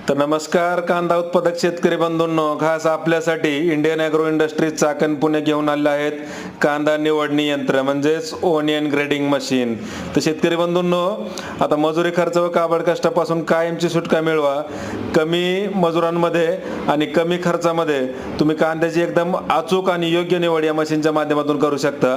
तर नमस्कार कांदा उत्पादक शेतकरी बंधूंनो, खास आपल्यासाठी Indian agro industries Chakan Pune घेऊन आले आहेत कांदा निवडणी यंत्र म्हणजेच ओनियन ग्रेडिंग मशीन. तर शेतकरी बंधूंनो, आता मजुरी खर्च व काबड कष्टापासून कायमची सुटका मिळवा. कमी मजुरांमध्ये आणि कमी खर्चामध्ये तुम्ही कांद्याची एकदम अचूक आणि योग्य निवड या मशीनच्या माध्यमातून करू शकता.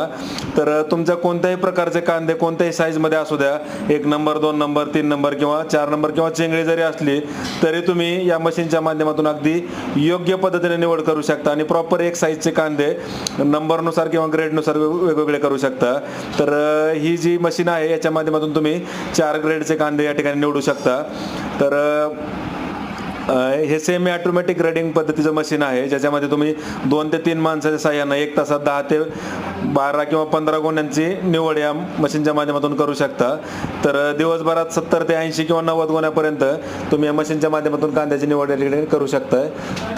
तर तुमच्या कोणत्याही प्रकारचे कांदे कोणत्याही साईजमध्ये असू द्या, 1 नंबर 2 नंबर 3 नंबर किंवा 4 नंबर किंवा चिंगळी जरी असली तरी तुम्ही या मशीनच्या माध्यमातून अगदी योग्य पद्धतीने निवड करू शकता आणि प्रॉपर एक साईजचे कांदे नंबरनुसार किंवा ग्रेडनुसार वेगवेगळे करू शकता. तर ही जी मशीन आहे याच्या माध्यमातून तुम्ही 4 ग्रेडचे कांदे या ठिकाणी निवडू शकता. तर हे सेमी ऑटोमॅटिक ग्रेडिंग पद्धतीचं मशीन आहे, ज्याच्यामध्ये तुम्ही 2 ते 3 माणसाच्या साह्यानं 1 तासात 10 ते 12 किंवा 15 गोण्यांची निवड या मशीनच्या माध्यमातून करू शकता. तर दिवसभरात 70 ते 80 किंवा 90 गोण्यापर्यंत तुम्ही या मशीनच्या माध्यमातून कांद्याची निवड या ठिकाणी करू शकताय.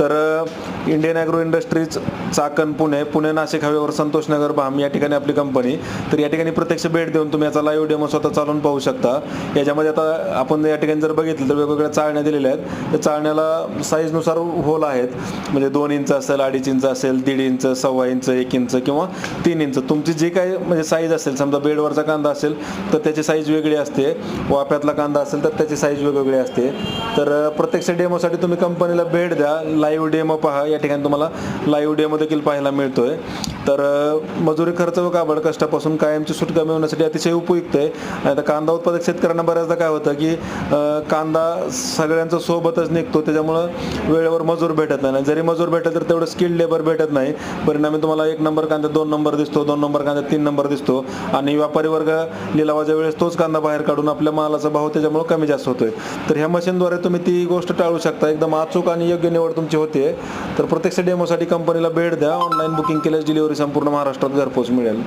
तर Indian agro industries Chakan Pune Nashik हवेवर संतोष नगर भाम या ठिकाणी आपली कंपनी. तर या ठिकाणी प्रत्यक्ष भेट देऊन तुम्ही याचा लाईव्ह डेमो स्वतः चालवून पाहू शकता. याच्यामध्ये आता आपण या ठिकाणी जर बघितलं तर वेगवेगळ्या चाळण्या दिलेल्या आहेत. त्या चाळण्याला साईजनुसार होल आहेत, म्हणजे 2 इंच असेल, 2.5 इंच असेल, 1.5 इंच, 1.25 इंच, 1 इंच किंवा 3 इंच. तुमची जी काही म्हणजे साईज असेल, समजा बेडवरचा कांदा असेल तर त्याची साईज वेगळी असते, वाफ्यातला कांदा असेल तर त्याची साईज वेगवेगळी असते. तर प्रत्यक्ष डेमोसाठी तुम्ही कंपनीला भेट द्या, लाईव्ह डेमो पहा. या ठिकाणी तुम्हाला लाईव्ह डेमो देखील पाहायला मिळतोय. तर मजुरी खर्च व काबड कष्टापासून कायमची सुटका मिळवण्यासाठी अतिशय उपयुक्त आहे. आता कांदा उत्पादक शेतकऱ्यांना बऱ्याचदा काय होतं की कांदा सगळ्यांचा सोबतच निघतो, त्याच्यामुळं वेळेवर मजूर भेटत नाही. जरी मजूर भेटत तर तेवढं स्किल्ड लेबर भेटत नाही. परिणामी तुम्हाला 1 नंबर कांदा 2 नंबर दिसतो, 2 नंबर कांदा 3 नंबर दिसतो आणि व्यापारी वर्ग लिलावाच्या वेळेस तोच कांदा बाहेर काढून आपल्या मालाचा भाव त्याच्यामुळे कमी जास्त होतोय. तर ह्या मशीनद्वारे तुम्ही ती गोष्ट टाळू शकता, एकदम अचूक आणि योग्य निवड तुमची होते. तर प्रत्यक्ष डेमोसाठी कंपनीला भेट द्या. ऑनलाईन बुकिंग केल्यास डिलिव्हरी संपूर्ण महाराष्ट्रात घरपोच मिळेल.